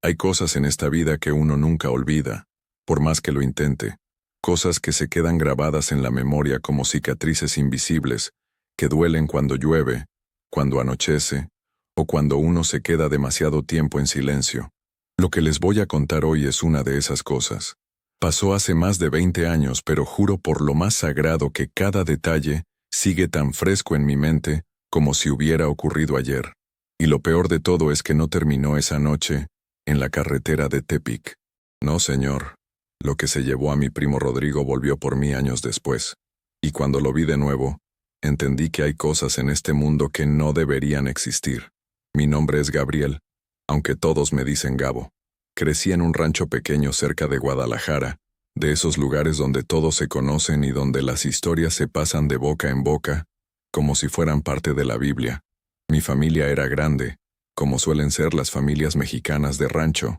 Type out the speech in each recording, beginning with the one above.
Hay cosas en esta vida que uno nunca olvida, por más que lo intente. Cosas que se quedan grabadas en la memoria como cicatrices invisibles, que duelen cuando llueve, cuando anochece, o cuando uno se queda demasiado tiempo en silencio. Lo que les voy a contar hoy es una de esas cosas. Pasó hace más de 20 años, pero juro por lo más sagrado que cada detalle sigue tan fresco en mi mente como si hubiera ocurrido ayer. Y lo peor de todo es que no terminó esa noche en la carretera de Tepic. No, señor. Lo que se llevó a mi primo Rodrigo volvió por mí años después. Y cuando lo vi de nuevo, entendí que hay cosas en este mundo que no deberían existir. Mi nombre es Gabriel, aunque todos me dicen Gabo. Crecí en un rancho pequeño cerca de Guadalajara, de esos lugares donde todos se conocen y donde las historias se pasan de boca en boca, como si fueran parte de la Biblia. Mi familia era grande, como suelen ser las familias mexicanas de rancho.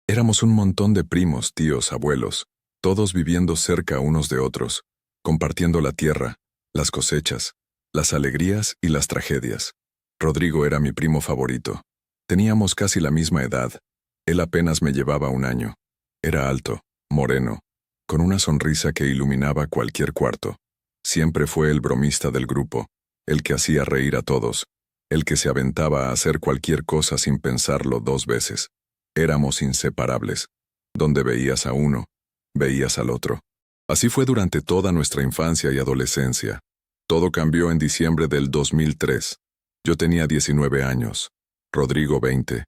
Éramos un montón de primos, tíos, abuelos, todos viviendo cerca unos de otros, compartiendo la tierra, las cosechas, las alegrías y las tragedias. Rodrigo era mi primo favorito. Teníamos casi la misma edad. Él apenas me llevaba un año. Era alto, moreno, con una sonrisa que iluminaba cualquier cuarto. Siempre fue el bromista del grupo, el que hacía reír a todos, el que se aventaba a hacer cualquier cosa sin pensarlo 2 veces. Éramos inseparables. Donde veías a uno, veías al otro. Así fue durante toda nuestra infancia y adolescencia. Todo cambió en diciembre del 2003. Yo tenía 19 años, Rodrigo 20.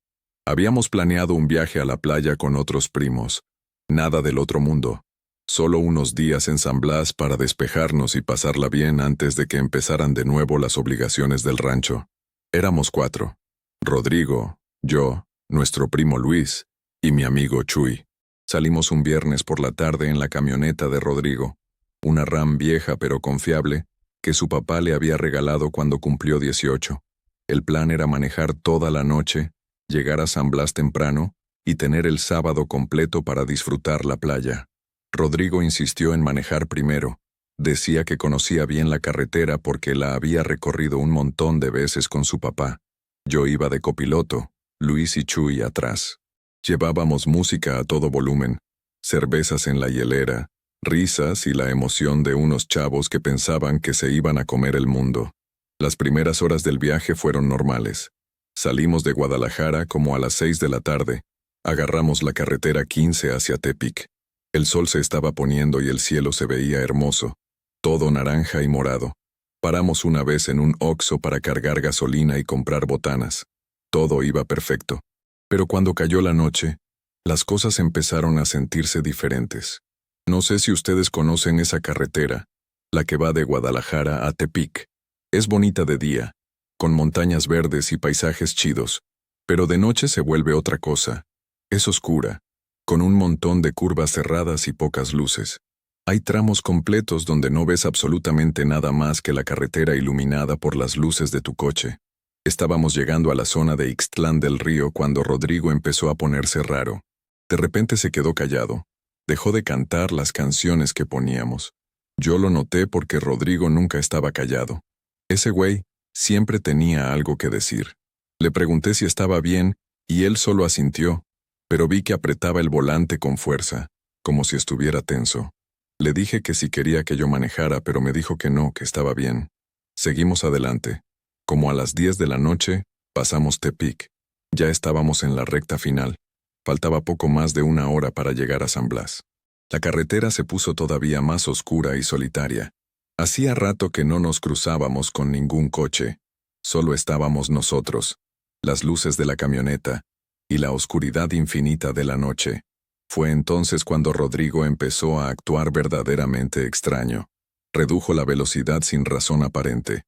Habíamos planeado un viaje a la playa con otros primos. Nada del otro mundo. Solo unos días en San Blas para despejarnos y pasarla bien antes de que empezaran de nuevo las obligaciones del rancho. Éramos 4. Rodrigo, yo, nuestro primo Luis y mi amigo Chuy. Salimos un viernes por la tarde en la camioneta de Rodrigo, una Ram vieja pero confiable, que su papá le había regalado cuando cumplió 18. El plan era manejar toda la noche, llegar a San Blas temprano y tener el sábado completo para disfrutar la playa. Rodrigo insistió en manejar primero. Decía que conocía bien la carretera porque la había recorrido un montón de veces con su papá. Yo iba de copiloto, Luis y Chuy atrás. Llevábamos música a todo volumen, cervezas en la hielera, risas y la emoción de unos chavos que pensaban que se iban a comer el mundo. Las primeras horas del viaje fueron normales. Salimos de Guadalajara como a las 6 de la tarde. Agarramos la carretera 15 hacia Tepic. El sol se estaba poniendo y el cielo se veía hermoso, todo naranja y morado. Paramos una vez en un Oxxo para cargar gasolina y comprar botanas. Todo iba perfecto. Pero cuando cayó la noche, las cosas empezaron a sentirse diferentes. No sé si ustedes conocen esa carretera, la que va de Guadalajara a Tepic. Es bonita de día, con montañas verdes y paisajes chidos, pero de noche se vuelve otra cosa. Es oscura, con un montón de curvas cerradas y pocas luces. Hay tramos completos donde no ves absolutamente nada más que la carretera iluminada por las luces de tu coche. Estábamos llegando a la zona de Ixtlán del Río cuando Rodrigo empezó a ponerse raro. De repente se quedó callado. Dejó de cantar las canciones que poníamos. Yo lo noté porque Rodrigo nunca estaba callado. Ese güey siempre tenía algo que decir. Le pregunté si estaba bien y él solo asintió, pero vi que apretaba el volante con fuerza, como si estuviera tenso. Le dije que si quería que yo manejara, pero me dijo que no, que estaba bien. Seguimos adelante. Como a las 10 de la noche, pasamos Tepic. Ya estábamos en la recta final. Faltaba poco más de 1 hora para llegar a San Blas. La carretera se puso todavía más oscura y solitaria. Hacía rato que no nos cruzábamos con ningún coche. Solo estábamos nosotros, las luces de la camioneta y la oscuridad infinita de la noche. Fue entonces cuando Rodrigo empezó a actuar verdaderamente extraño. Redujo la velocidad sin razón aparente.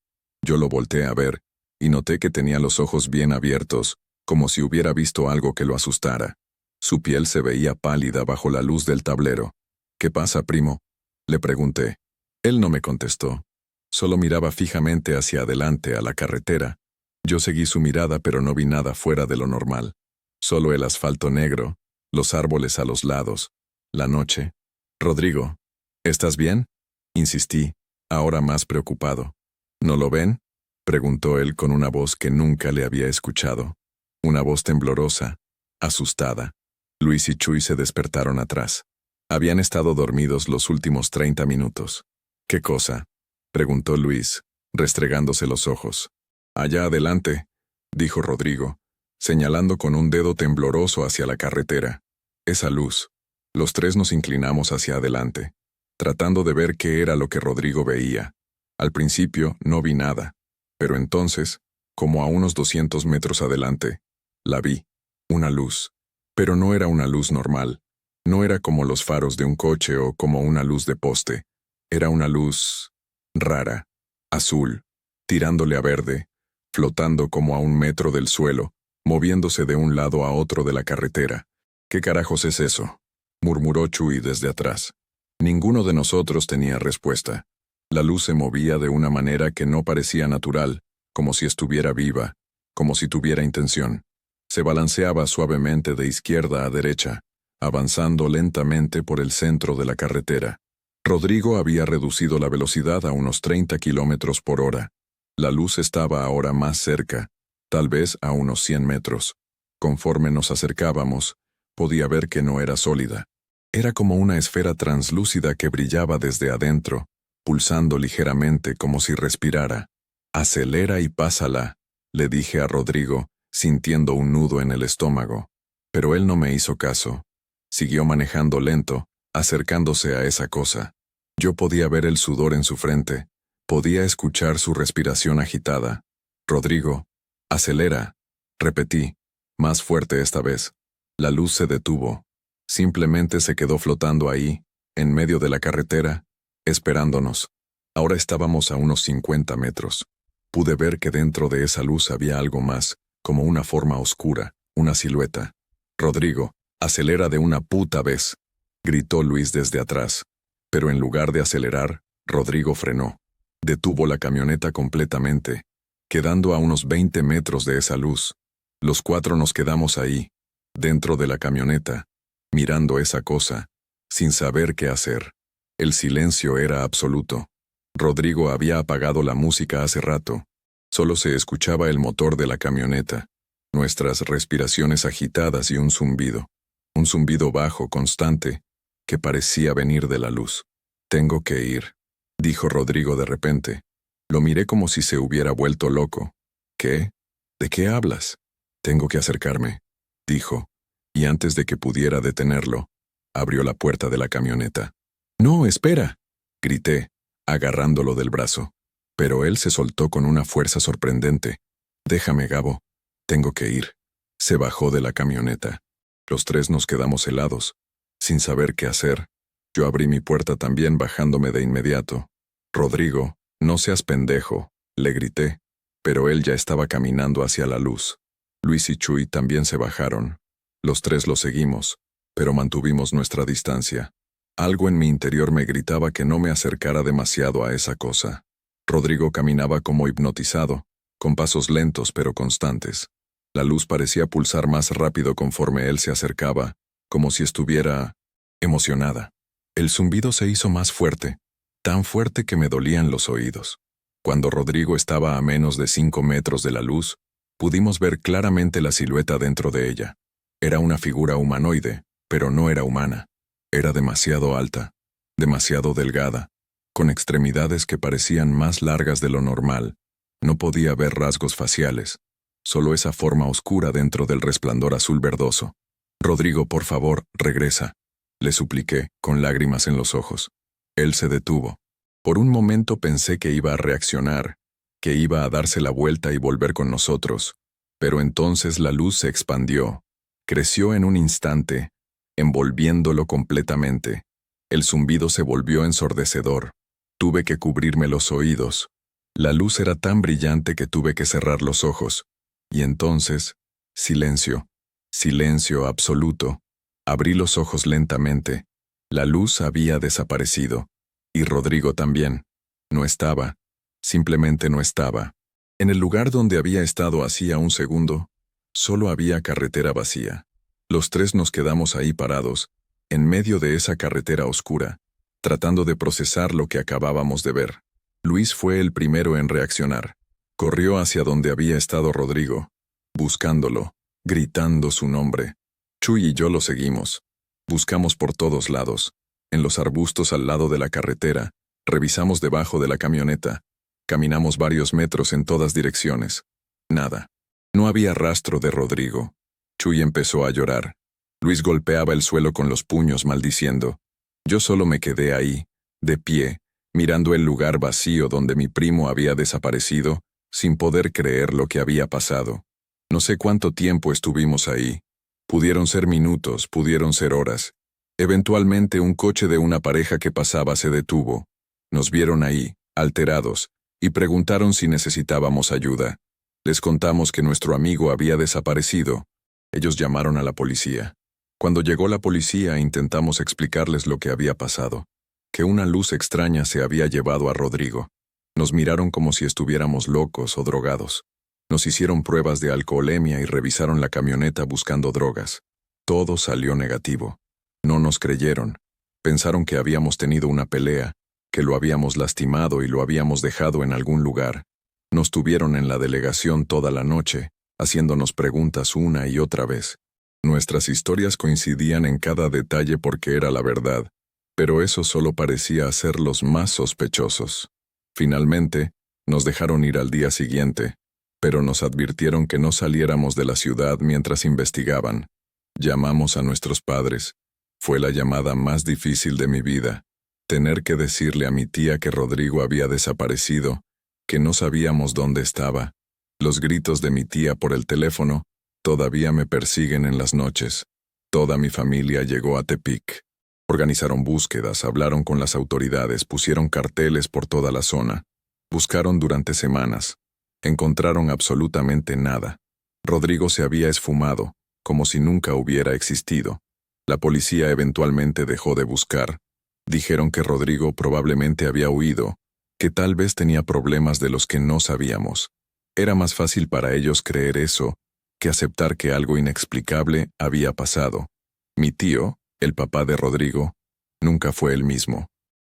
Yo lo volteé a ver, y noté que tenía los ojos bien abiertos, como si hubiera visto algo que lo asustara. Su piel se veía pálida bajo la luz del tablero. «¿Qué pasa, primo?», le pregunté. Él no me contestó. Solo miraba fijamente hacia adelante a la carretera. Yo seguí su mirada, pero no vi nada fuera de lo normal. Solo el asfalto negro, los árboles a los lados, la noche. «Rodrigo, ¿estás bien?», insistí, ahora más preocupado. «¿No lo ven?», preguntó él con una voz que nunca le había escuchado. Una voz temblorosa, asustada. Luis y Chuy se despertaron atrás. Habían estado dormidos los últimos 30 minutos. ¿Qué cosa?, preguntó Luis, restregándose los ojos. Allá adelante, dijo Rodrigo, señalando con un dedo tembloroso hacia la carretera. Esa luz. Los tres nos inclinamos hacia adelante, tratando de ver qué era lo que Rodrigo veía. Al principio no vi nada, pero entonces, como a unos 200 metros adelante, la vi. Una luz. Pero no era una luz normal. No era como los faros de un coche o como una luz de poste. Era una luz rara, azul, tirándole a verde, flotando como a 1 metro del suelo, moviéndose de un lado a otro de la carretera. ¿Qué carajos es eso?, murmuró Chuy desde atrás. Ninguno de nosotros tenía respuesta. La luz se movía de una manera que no parecía natural, como si estuviera viva, como si tuviera intención. Se balanceaba suavemente de izquierda a derecha, avanzando lentamente por el centro de la carretera. Rodrigo había reducido la velocidad a unos 30 kilómetros por hora. La luz estaba ahora más cerca, tal vez a unos 100 metros. Conforme nos acercábamos, podía ver que no era sólida. Era como una esfera translúcida que brillaba desde adentro, pulsando ligeramente como si respirara. «Acelera y pásala», le dije a Rodrigo, sintiendo un nudo en el estómago. Pero él no me hizo caso. Siguió manejando lento, acercándose a esa cosa. Yo podía ver el sudor en su frente, podía escuchar su respiración agitada. «Rodrigo, acelera», repetí, más fuerte esta vez. La luz se detuvo. Simplemente se quedó flotando ahí, en medio de la carretera, esperándonos. Ahora estábamos a unos 50 metros. Pude ver que dentro de esa luz había algo más, como una forma oscura, una silueta. «Rodrigo, acelera de una puta vez», gritó Luis desde atrás. Pero en lugar de acelerar, Rodrigo frenó. Detuvo la camioneta completamente, quedando a unos 20 metros de esa luz. Los cuatro nos quedamos ahí, dentro de la camioneta, mirando esa cosa, sin saber qué hacer. El silencio era absoluto. Rodrigo había apagado la música hace rato. Solo se escuchaba el motor de la camioneta, nuestras respiraciones agitadas y un zumbido bajo, constante, que parecía venir de la luz. «Tengo que ir», dijo Rodrigo de repente. Lo miré como si se hubiera vuelto loco. «¿Qué? ¿De qué hablas?» «Tengo que acercarme», dijo, y antes de que pudiera detenerlo, abrió la puerta de la camioneta. «No, espera», grité, agarrándolo del brazo. Pero él se soltó con una fuerza sorprendente. «Déjame, Gabo. Tengo que ir». Se bajó de la camioneta. Los tres nos quedamos helados, sin saber qué hacer. Yo abrí mi puerta también bajándome de inmediato. «Rodrigo, no seas pendejo», le grité, pero él ya estaba caminando hacia la luz. Luis y Chuy también se bajaron. Los tres lo seguimos, pero mantuvimos nuestra distancia. Algo en mi interior me gritaba que no me acercara demasiado a esa cosa. Rodrigo caminaba como hipnotizado, con pasos lentos pero constantes. La luz parecía pulsar más rápido conforme él se acercaba, como si estuviera emocionada. El zumbido se hizo más fuerte, tan fuerte que me dolían los oídos. Cuando Rodrigo estaba a menos de 5 metros de la luz, pudimos ver claramente la silueta dentro de ella. Era una figura humanoide, pero no era humana. Era demasiado alta, demasiado delgada, con extremidades que parecían más largas de lo normal. No podía ver rasgos faciales, solo esa forma oscura dentro del resplandor azul verdoso. «Rodrigo, por favor, regresa», le supliqué, con lágrimas en los ojos. Él se detuvo. Por un momento pensé que iba a reaccionar, que iba a darse la vuelta y volver con nosotros, pero entonces la luz se expandió, creció en un instante, envolviéndolo completamente. El zumbido se volvió ensordecedor. Tuve que cubrirme los oídos. La luz era tan brillante que tuve que cerrar los ojos. Y entonces, silencio. Silencio absoluto. Abrí los ojos lentamente. La luz había desaparecido. Y Rodrigo también. No estaba. Simplemente no estaba. En el lugar donde había estado hacía un segundo, solo había carretera vacía. Los tres nos quedamos ahí parados, en medio de esa carretera oscura, tratando de procesar lo que acabábamos de ver. Luis fue el primero en reaccionar. Corrió hacia donde había estado Rodrigo, buscándolo, gritando su nombre. Chuy y yo lo seguimos. Buscamos por todos lados. En los arbustos al lado de la carretera, revisamos debajo de la camioneta. Caminamos varios metros en todas direcciones. Nada. No había rastro de Rodrigo. Chuy empezó a llorar. Luis golpeaba el suelo con los puños maldiciendo. Yo solo me quedé ahí, de pie, mirando el lugar vacío donde mi primo había desaparecido, sin poder creer lo que había pasado. No sé cuánto tiempo estuvimos ahí. Pudieron ser minutos, pudieron ser horas. Eventualmente un coche de una pareja que pasaba se detuvo. Nos vieron ahí, alterados, y preguntaron si necesitábamos ayuda. Les contamos que nuestro amigo había desaparecido. Ellos llamaron a la policía. Cuando llegó la policía intentamos explicarles lo que había pasado, que una luz extraña se había llevado a Rodrigo. Nos miraron como si estuviéramos locos o drogados. Nos hicieron pruebas de alcoholemia y revisaron la camioneta buscando drogas. Todo salió negativo. No nos creyeron. Pensaron que habíamos tenido una pelea, que lo habíamos lastimado y lo habíamos dejado en algún lugar. Nos tuvieron en la delegación toda la noche, haciéndonos preguntas una y otra vez. Nuestras historias coincidían en cada detalle porque era la verdad, pero eso solo parecía hacerlos más sospechosos. Finalmente, nos dejaron ir al día siguiente, pero nos advirtieron que no saliéramos de la ciudad mientras investigaban. Llamamos a nuestros padres. Fue la llamada más difícil de mi vida. Tener que decirle a mi tía que Rodrigo había desaparecido, que no sabíamos dónde estaba. Los gritos de mi tía por el teléfono todavía me persiguen en las noches. Toda mi familia llegó a Tepic. Organizaron búsquedas, hablaron con las autoridades, pusieron carteles por toda la zona. Buscaron durante semanas. Encontraron absolutamente nada. Rodrigo se había esfumado, como si nunca hubiera existido. La policía eventualmente dejó de buscar. Dijeron que Rodrigo probablemente había huido, que tal vez tenía problemas de los que no sabíamos. Era más fácil para ellos creer eso que aceptar que algo inexplicable había pasado. Mi tío, el papá de Rodrigo, nunca fue el mismo.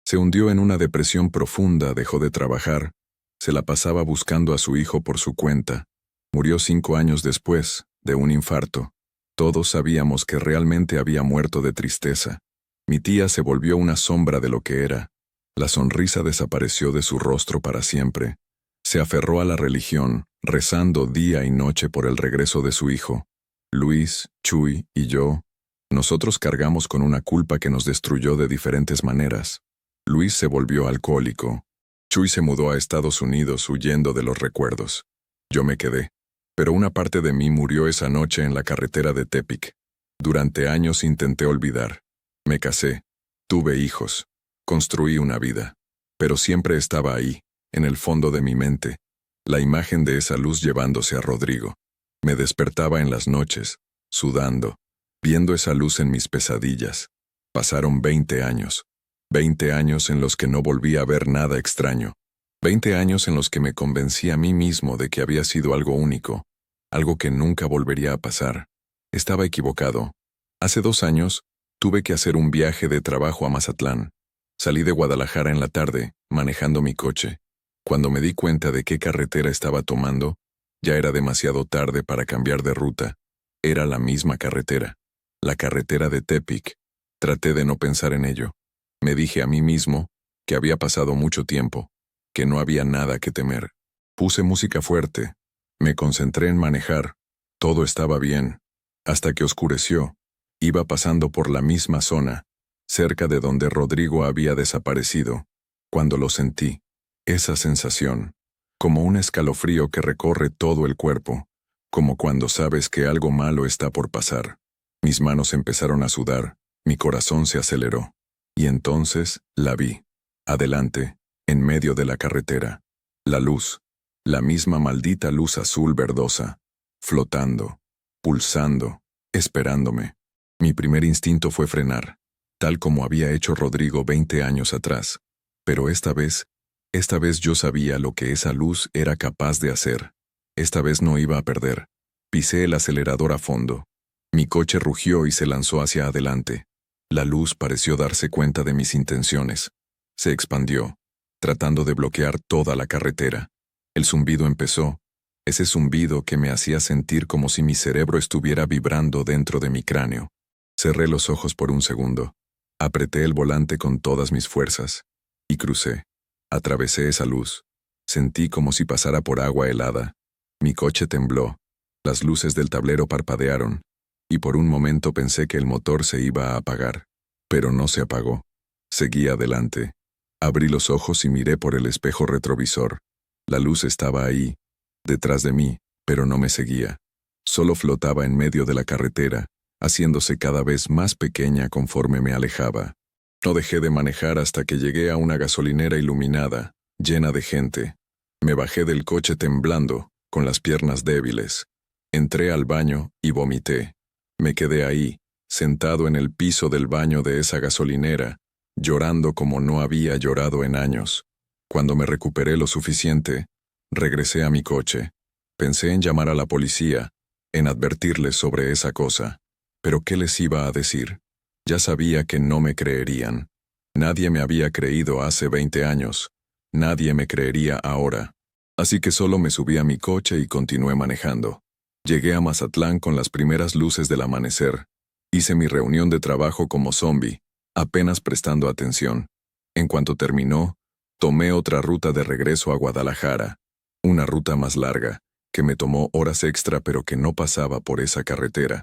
Se hundió en una depresión profunda, dejó de trabajar, se la pasaba buscando a su hijo por su cuenta. Murió 5 años después, de un infarto. Todos sabíamos que realmente había muerto de tristeza. Mi tía se volvió una sombra de lo que era. La sonrisa desapareció de su rostro para siempre. Se aferró a la religión, rezando día y noche por el regreso de su hijo. Luis, Chuy y yo, nosotros cargamos con una culpa que nos destruyó de diferentes maneras. Luis se volvió alcohólico. Chuy se mudó a Estados Unidos huyendo de los recuerdos. Yo me quedé, pero una parte de mí murió esa noche en la carretera de Tepic. Durante años intenté olvidar. Me casé, tuve hijos, construí una vida, pero siempre estaba ahí, en el fondo de mi mente, la imagen de esa luz llevándose a Rodrigo. Me despertaba en las noches, sudando, viendo esa luz en mis pesadillas. Pasaron 20 años. 20 años en los que no volví a ver nada extraño. 20 años en los que me convencí a mí mismo de que había sido algo único, algo que nunca volvería a pasar. Estaba equivocado. Hace 2 años, tuve que hacer un viaje de trabajo a Mazatlán. Salí de Guadalajara en la tarde, manejando mi coche. Cuando me di cuenta de qué carretera estaba tomando, ya era demasiado tarde para cambiar de ruta. Era la misma carretera, la carretera de Tepic. Traté de no pensar en ello. Me dije a mí mismo que había pasado mucho tiempo, que no había nada que temer. Puse música fuerte, me concentré en manejar. Todo estaba bien, hasta que oscureció. Iba pasando por la misma zona, cerca de donde Rodrigo había desaparecido, cuando lo sentí. Esa sensación, como un escalofrío que recorre todo el cuerpo, como cuando sabes que algo malo está por pasar. Mis manos empezaron a sudar, mi corazón se aceleró. Y entonces la vi, adelante, en medio de la carretera. La luz, la misma maldita luz azul verdosa, flotando, pulsando, esperándome. Mi primer instinto fue frenar, tal como había hecho Rodrigo 20 años atrás. Pero esta vez yo sabía lo que esa luz era capaz de hacer. Esta vez no iba a perder. Pisé el acelerador a fondo. Mi coche rugió y se lanzó hacia adelante. La luz pareció darse cuenta de mis intenciones. Se expandió, tratando de bloquear toda la carretera. El zumbido empezó, ese zumbido que me hacía sentir como si mi cerebro estuviera vibrando dentro de mi cráneo. Cerré los ojos por un segundo, apreté el volante con todas mis fuerzas, y crucé. Atravesé esa luz. Sentí como si pasara por agua helada. Mi coche tembló, las luces del tablero parpadearon, y por un momento pensé que el motor se iba a apagar. Pero no se apagó. Seguí adelante. Abrí los ojos y miré por el espejo retrovisor. La luz estaba ahí, detrás de mí, pero no me seguía. Solo flotaba en medio de la carretera, haciéndose cada vez más pequeña conforme me alejaba. No dejé de manejar hasta que llegué a una gasolinera iluminada, llena de gente. Me bajé del coche temblando, con las piernas débiles. Entré al baño y vomité. Me quedé ahí, sentado en el piso del baño de esa gasolinera, llorando como no había llorado en años. Cuando me recuperé lo suficiente, regresé a mi coche. Pensé en llamar a la policía, en advertirles sobre esa cosa. Pero ¿qué les iba a decir? Ya sabía que no me creerían. Nadie me había creído hace 20 años. Nadie me creería ahora. Así que solo me subí a mi coche y continué manejando. Llegué a Mazatlán con las primeras luces del amanecer. Hice mi reunión de trabajo como zombie, apenas prestando atención. En cuanto terminó, tomé otra ruta de regreso a Guadalajara. Una ruta más larga, que me tomó horas extra pero que no pasaba por esa carretera.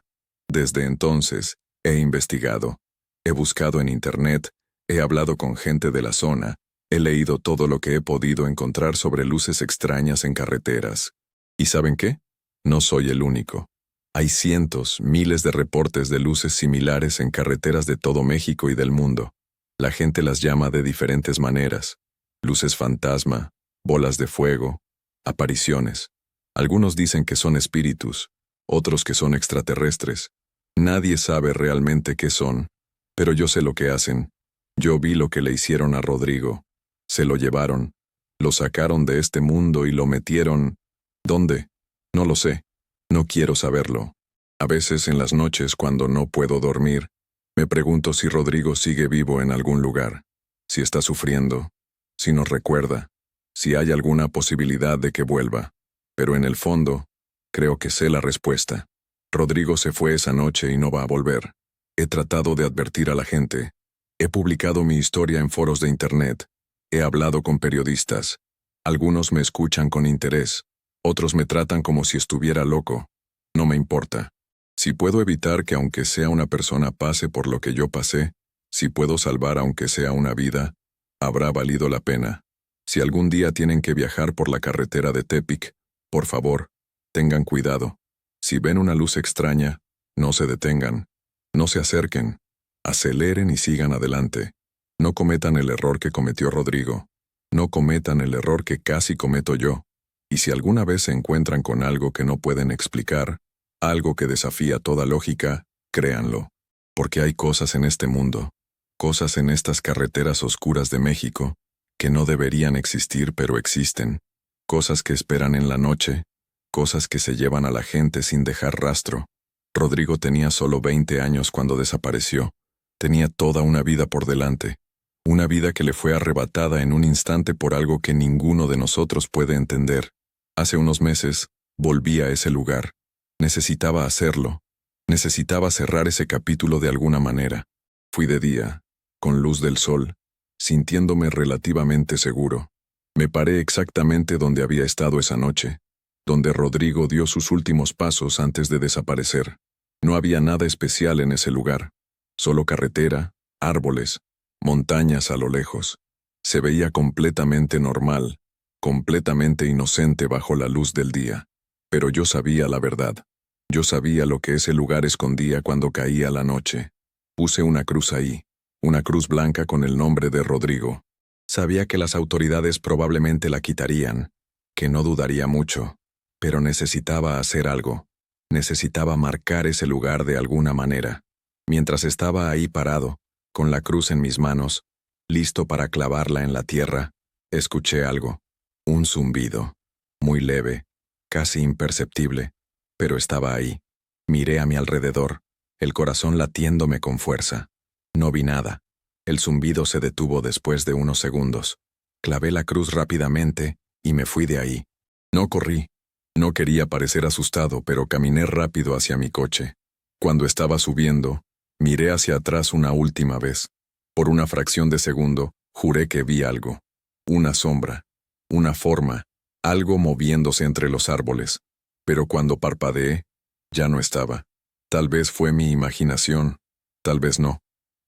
Desde entonces, he investigado. He buscado en internet, he hablado con gente de la zona, he leído todo lo que he podido encontrar sobre luces extrañas en carreteras. ¿Y saben qué? No soy el único. Hay cientos, miles de reportes de luces similares en carreteras de todo México y del mundo. La gente las llama de diferentes maneras. Luces fantasma, bolas de fuego, apariciones. Algunos dicen que son espíritus, otros que son extraterrestres. Nadie sabe realmente qué son, pero yo sé lo que hacen. Yo vi lo que le hicieron a Rodrigo. Se lo llevaron, lo sacaron de este mundo y lo metieron... ¿Dónde? No lo sé. No quiero saberlo. A veces en las noches cuando no puedo dormir, me pregunto si Rodrigo sigue vivo en algún lugar, si está sufriendo, si nos recuerda, si hay alguna posibilidad de que vuelva. Pero en el fondo, creo que sé la respuesta. Rodrigo se fue esa noche y no va a volver. He tratado de advertir a la gente. He publicado mi historia en foros de internet. He hablado con periodistas. Algunos me escuchan con interés. Otros me tratan como si estuviera loco. No me importa. Si puedo evitar que aunque sea una persona pase por lo que yo pasé, si puedo salvar aunque sea una vida, habrá valido la pena. Si algún día tienen que viajar por la carretera de Tepic, por favor, tengan cuidado. Si ven una luz extraña, no se detengan. No se acerquen. Aceleren y sigan adelante. No cometan el error que cometió Rodrigo. No cometan el error que casi cometo yo. Y si alguna vez se encuentran con algo que no pueden explicar, algo que desafía toda lógica, créanlo. Porque hay cosas en este mundo, cosas en estas carreteras oscuras de México, que no deberían existir pero existen. Cosas que esperan en la noche, cosas que se llevan a la gente sin dejar rastro. Rodrigo tenía solo 20 años cuando desapareció. Tenía toda una vida por delante. Una vida que le fue arrebatada en un instante por algo que ninguno de nosotros puede entender. Hace unos meses, volví a ese lugar. Necesitaba hacerlo. Necesitaba cerrar ese capítulo de alguna manera. Fui de día, con luz del sol, sintiéndome relativamente seguro. Me paré exactamente donde había estado esa noche, donde Rodrigo dio sus últimos pasos antes de desaparecer. No había nada especial en ese lugar. Solo carretera, árboles, montañas a lo lejos. Se veía completamente normal, completamente inocente bajo la luz del día. Pero yo sabía la verdad. Yo sabía lo que ese lugar escondía cuando caía la noche. Puse una cruz ahí, una cruz blanca con el nombre de Rodrigo. Sabía que las autoridades probablemente la quitarían, que no dudaría mucho, pero necesitaba hacer algo. Necesitaba marcar ese lugar de alguna manera. Mientras estaba ahí parado, con la cruz en mis manos, listo para clavarla en la tierra, escuché algo. Un zumbido, muy leve, casi imperceptible, pero estaba ahí. Miré a mi alrededor, el corazón latiéndome con fuerza. No vi nada. El zumbido se detuvo después de unos segundos. Clavé la cruz rápidamente y me fui de ahí. No corrí. No quería parecer asustado, pero caminé rápido hacia mi coche. Cuando estaba subiendo, miré hacia atrás una última vez. Por una fracción de segundo, juré que vi algo. Una sombra, una forma, algo moviéndose entre los árboles. Pero cuando parpadeé, ya no estaba. Tal vez fue mi imaginación, tal vez no.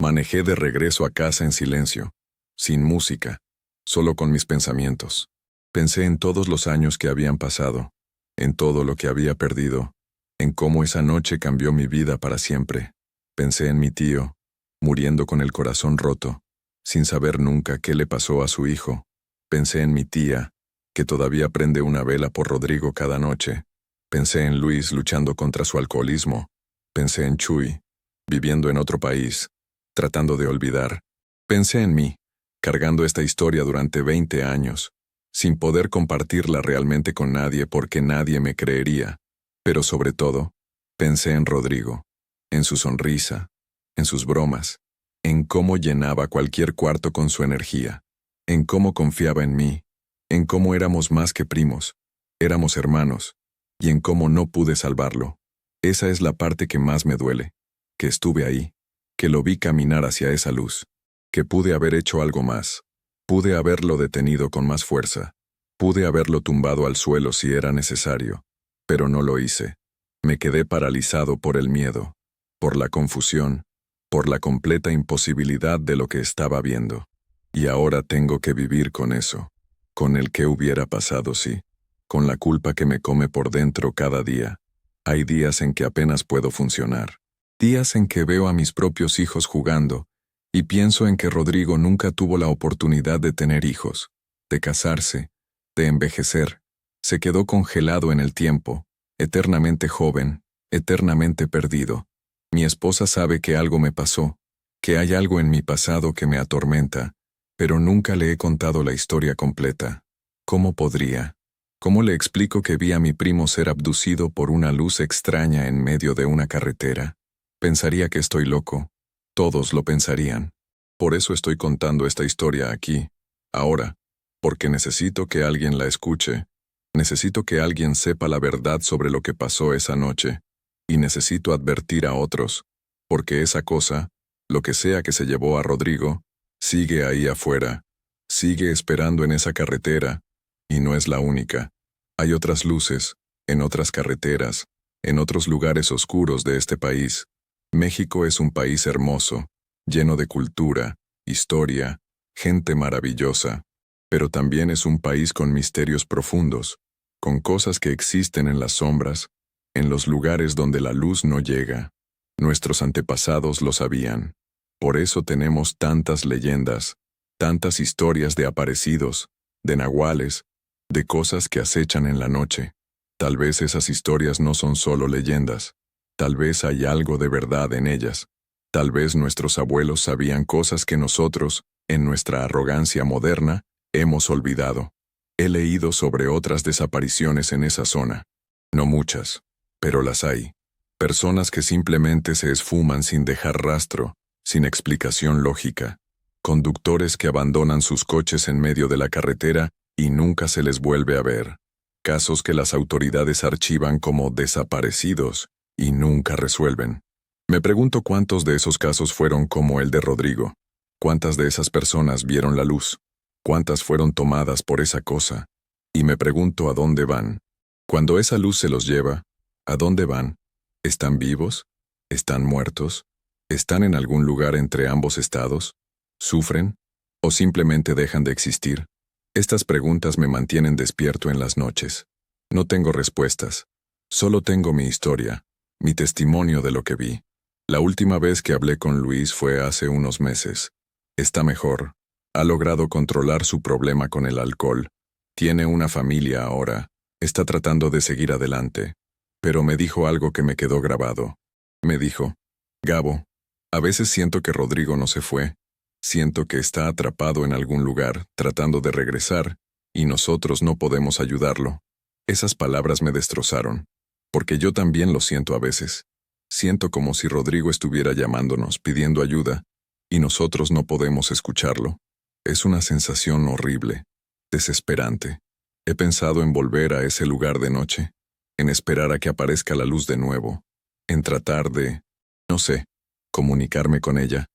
Manejé de regreso a casa en silencio, sin música, solo con mis pensamientos. Pensé en todos los años que habían pasado, en todo lo que había perdido, en cómo esa noche cambió mi vida para siempre. Pensé en mi tío, muriendo con el corazón roto, sin saber nunca qué le pasó a su hijo. Pensé en mi tía, que todavía prende una vela por Rodrigo cada noche. Pensé en Luis luchando contra su alcoholismo. Pensé en Chuy, viviendo en otro país, tratando de olvidar. Pensé en mí, cargando esta historia durante 20 años, sin poder compartirla realmente con nadie porque nadie me creería. Pero sobre todo, pensé en Rodrigo, en su sonrisa, en sus bromas, en cómo llenaba cualquier cuarto con su energía, en cómo confiaba en mí, en cómo éramos más que primos, éramos hermanos, y en cómo no pude salvarlo. Esa es la parte que más me duele, que estuve ahí, que lo vi caminar hacia esa luz, que pude haber hecho algo más, pude haberlo detenido con más fuerza, pude haberlo tumbado al suelo si era necesario, pero no lo hice. Me quedé paralizado por el miedo, por la confusión, por la completa imposibilidad de lo que estaba viendo. Y ahora tengo que vivir con eso, con el que hubiera pasado si, con la culpa que me come por dentro cada día. Hay días en que apenas puedo funcionar, días en que veo a mis propios hijos jugando, y pienso en que Rodrigo nunca tuvo la oportunidad de tener hijos, de casarse, de envejecer. Se quedó congelado en el tiempo, eternamente joven, eternamente perdido. Mi esposa sabe que algo me pasó, que hay algo en mi pasado que me atormenta, pero nunca le he contado la historia completa. ¿Cómo podría? ¿Cómo le explico que vi a mi primo ser abducido por una luz extraña en medio de una carretera? Pensaría que estoy loco. Todos lo pensarían. Por eso estoy contando esta historia aquí, ahora, porque necesito que alguien la escuche. Necesito que alguien sepa la verdad sobre lo que pasó esa noche, y necesito advertir a otros, porque esa cosa, lo que sea que se llevó a Rodrigo, sigue ahí afuera, sigue esperando en esa carretera, y no es la única. Hay otras luces, en otras carreteras, en otros lugares oscuros de este país. México es un país hermoso, lleno de cultura, historia, gente maravillosa, pero también es un país con misterios profundos, con cosas que existen en las sombras, en los lugares donde la luz no llega. Nuestros antepasados lo sabían. Por eso tenemos tantas leyendas, tantas historias de aparecidos, de nahuales, de cosas que acechan en la noche. Tal vez esas historias no son solo leyendas. Tal vez hay algo de verdad en ellas. Tal vez nuestros abuelos sabían cosas que nosotros, en nuestra arrogancia moderna, hemos olvidado. He leído sobre otras desapariciones en esa zona. No muchas, pero las hay. Personas que simplemente se esfuman sin dejar rastro, sin explicación lógica. Conductores que abandonan sus coches en medio de la carretera y nunca se les vuelve a ver. Casos que las autoridades archivan como desaparecidos y nunca resuelven. Me pregunto cuántos de esos casos fueron como el de Rodrigo. ¿Cuántas de esas personas vieron la luz? ¿Cuántas fueron tomadas por esa cosa? Y me pregunto a dónde van. Cuando esa luz se los lleva, ¿a dónde van? ¿Están vivos? ¿Están muertos? ¿Están en algún lugar entre ambos estados? ¿Sufren? ¿O simplemente dejan de existir? Estas preguntas me mantienen despierto en las noches. No tengo respuestas. Solo tengo mi historia, mi testimonio de lo que vi. La última vez que hablé con Luis fue hace unos meses. Está mejor. Ha logrado controlar su problema con el alcohol. Tiene una familia ahora. Está tratando de seguir adelante. Pero me dijo algo que me quedó grabado. Me dijo, Gabo, a veces siento que Rodrigo no se fue. Siento que está atrapado en algún lugar, tratando de regresar, y nosotros no podemos ayudarlo. Esas palabras me destrozaron, porque yo también lo siento a veces. Siento como si Rodrigo estuviera llamándonos, pidiendo ayuda, y nosotros no podemos escucharlo. Es una sensación horrible, desesperante. He pensado en volver a ese lugar de noche, en esperar a que aparezca la luz de nuevo, en tratar de, no sé, comunicarme con ella,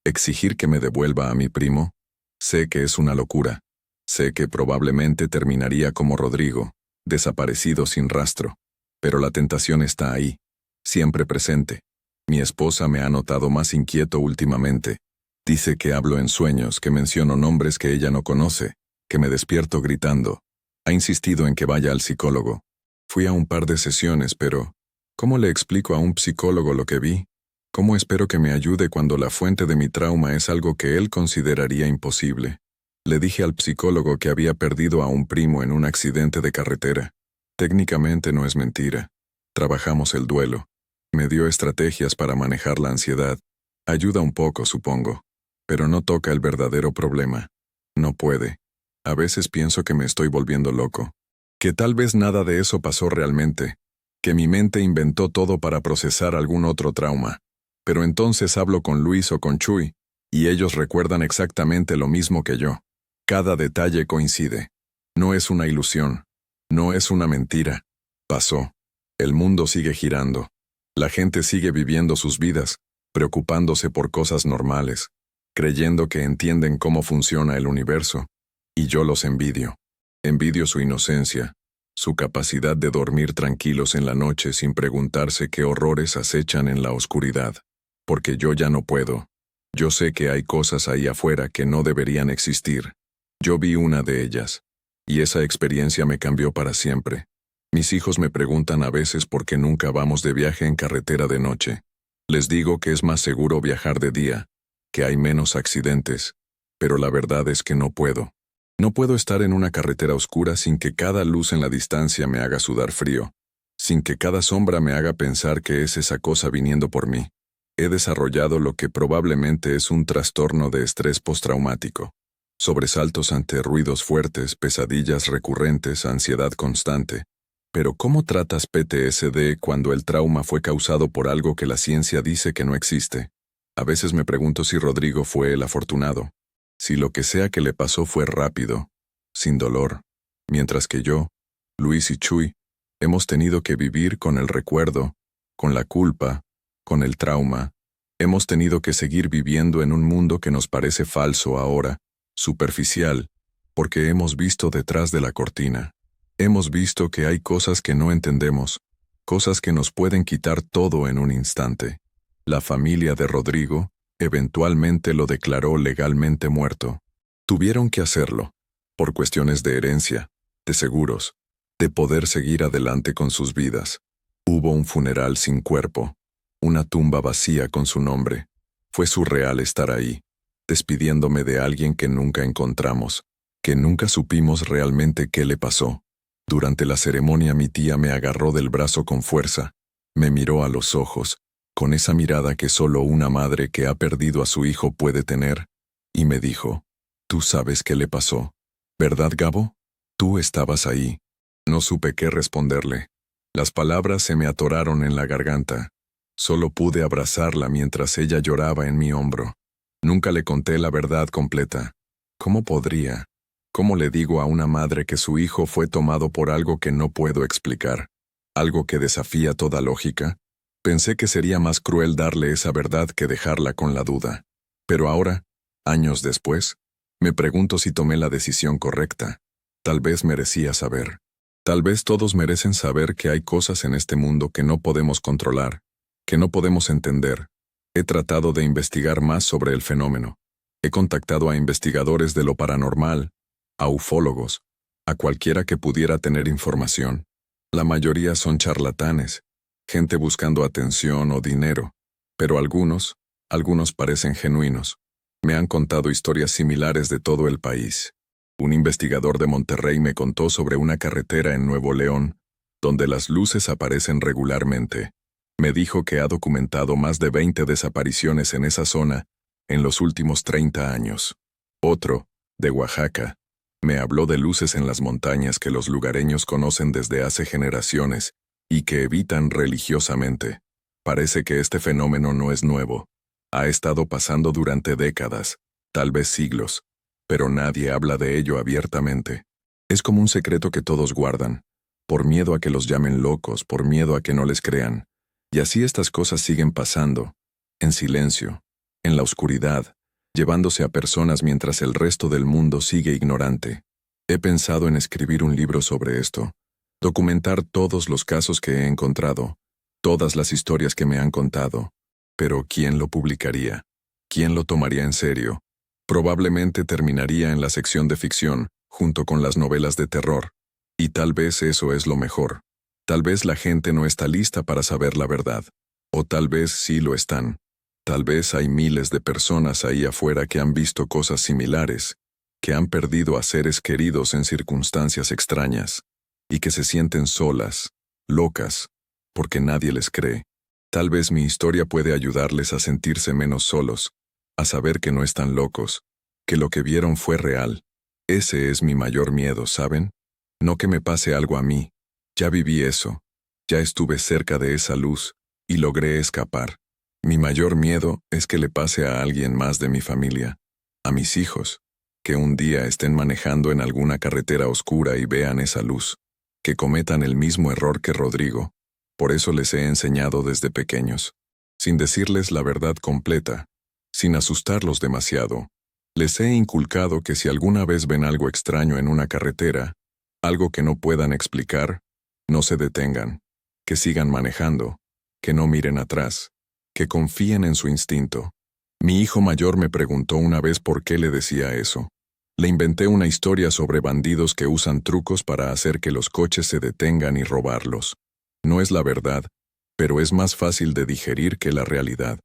exigir que me devuelva a mi primo. Sé que es una locura. Sé que probablemente terminaría como Rodrigo, desaparecido sin rastro. Pero la tentación está ahí, siempre presente. Mi esposa me ha notado más inquieto últimamente. Dice que hablo en sueños, que menciono nombres que ella no conoce, que me despierto gritando. Ha insistido en que vaya al psicólogo. Fui a un par de sesiones, pero ¿cómo le explico a un psicólogo lo que vi? ¿Cómo espero que me ayude cuando la fuente de mi trauma es algo que él consideraría imposible? Le dije al psicólogo que había perdido a un primo en un accidente de carretera. Técnicamente no es mentira. Trabajamos el duelo. Me dio estrategias para manejar la ansiedad. Ayuda un poco, supongo. Pero no toca el verdadero problema. No puede. A veces pienso que me estoy volviendo loco. Que tal vez nada de eso pasó realmente. Que mi mente inventó todo para procesar algún otro trauma. Pero entonces hablo con Luis o con Chuy, y ellos recuerdan exactamente lo mismo que yo. Cada detalle coincide. No es una ilusión. No es una mentira. Pasó. El mundo sigue girando. La gente sigue viviendo sus vidas, preocupándose por cosas normales, creyendo que entienden cómo funciona el universo. Y yo los envidio. Envidio su inocencia, su capacidad de dormir tranquilos en la noche sin preguntarse qué horrores acechan en la oscuridad. Porque yo ya no puedo. Yo sé que hay cosas ahí afuera que no deberían existir. Yo vi una de ellas. Y esa experiencia me cambió para siempre. Mis hijos me preguntan a veces por qué nunca vamos de viaje en carretera de noche. Les digo que es más seguro viajar de día, que hay menos accidentes. Pero la verdad es que no puedo. No puedo estar en una carretera oscura sin que cada luz en la distancia me haga sudar frío, sin que cada sombra me haga pensar que es esa cosa viniendo por mí. He desarrollado lo que probablemente es un trastorno de estrés postraumático. Sobresaltos ante ruidos fuertes, pesadillas recurrentes, ansiedad constante. Pero ¿cómo tratas PTSD cuando el trauma fue causado por algo que la ciencia dice que no existe? A veces me pregunto si Rodrigo fue el afortunado. Si lo que sea que le pasó fue rápido, sin dolor, mientras que yo, Luis y Chuy, hemos tenido que vivir con el recuerdo, con la culpa, con el trauma. Hemos tenido que seguir viviendo en un mundo que nos parece falso ahora, superficial, porque hemos visto detrás de la cortina. Hemos visto que hay cosas que no entendemos, cosas que nos pueden quitar todo en un instante. La familia de Rodrigo eventualmente lo declaró legalmente muerto. Tuvieron que hacerlo, por cuestiones de herencia, de seguros, de poder seguir adelante con sus vidas. Hubo un funeral sin cuerpo, una tumba vacía con su nombre. Fue surreal estar ahí, despidiéndome de alguien que nunca encontramos, que nunca supimos realmente qué le pasó. Durante la ceremonia mi tía me agarró del brazo con fuerza, me miró a los ojos, con esa mirada que solo una madre que ha perdido a su hijo puede tener, y me dijo, «Tú sabes qué le pasó, ¿verdad, Gabo? Tú estabas ahí». No supe qué responderle. Las palabras se me atoraron en la garganta. Solo pude abrazarla mientras ella lloraba en mi hombro. Nunca le conté la verdad completa. ¿Cómo podría? ¿Cómo le digo a una madre que su hijo fue tomado por algo que no puedo explicar? ¿Algo que desafía toda lógica? Pensé que sería más cruel darle esa verdad que dejarla con la duda. Pero ahora, años después, me pregunto si tomé la decisión correcta. Tal vez merecía saber. Tal vez todos merecen saber que hay cosas en este mundo que no podemos controlar, que no podemos entender. He tratado de investigar más sobre el fenómeno. He contactado a investigadores de lo paranormal, a ufólogos, a cualquiera que pudiera tener información. La mayoría son charlatanes, gente buscando atención o dinero, pero algunos parecen genuinos. Me han contado historias similares de todo el país. Un investigador de Monterrey me contó sobre una carretera en Nuevo León, donde las luces aparecen regularmente. Me dijo que ha documentado más de 20 desapariciones en esa zona en los últimos 30 años. Otro, de Oaxaca, me habló de luces en las montañas que los lugareños conocen desde hace generaciones y que evitan religiosamente. Parece que este fenómeno no es nuevo. Ha estado pasando durante décadas, tal vez siglos, pero nadie habla de ello abiertamente. Es como un secreto que todos guardan, por miedo a que los llamen locos, por miedo a que no les crean. Y así estas cosas siguen pasando, en silencio, en la oscuridad, llevándose a personas mientras el resto del mundo sigue ignorante. He pensado en escribir un libro sobre esto, documentar todos los casos que he encontrado, todas las historias que me han contado. Pero ¿quién lo publicaría? ¿Quién lo tomaría en serio? Probablemente terminaría en la sección de ficción, junto con las novelas de terror. Y tal vez eso es lo mejor. Tal vez la gente no está lista para saber la verdad. O tal vez sí lo están. Tal vez hay miles de personas ahí afuera que han visto cosas similares, que han perdido a seres queridos en circunstancias extrañas, y que se sienten solas, locas, porque nadie les cree. Tal vez mi historia puede ayudarles a sentirse menos solos, a saber que no están locos, que lo que vieron fue real. Ese es mi mayor miedo, ¿saben? No que me pase algo a mí. Ya viví eso. Ya estuve cerca de esa luz, y logré escapar. Mi mayor miedo es que le pase a alguien más de mi familia, a mis hijos, que un día estén manejando en alguna carretera oscura y vean esa luz, que cometan el mismo error que Rodrigo. Por eso les he enseñado desde pequeños, sin decirles la verdad completa, sin asustarlos demasiado. Les he inculcado que si alguna vez ven algo extraño en una carretera, algo que no puedan explicar, no se detengan, que sigan manejando, que no miren atrás, que confíen en su instinto. Mi hijo mayor me preguntó una vez por qué le decía eso. Le inventé una historia sobre bandidos que usan trucos para hacer que los coches se detengan y robarlos. No es la verdad, pero es más fácil de digerir que la realidad.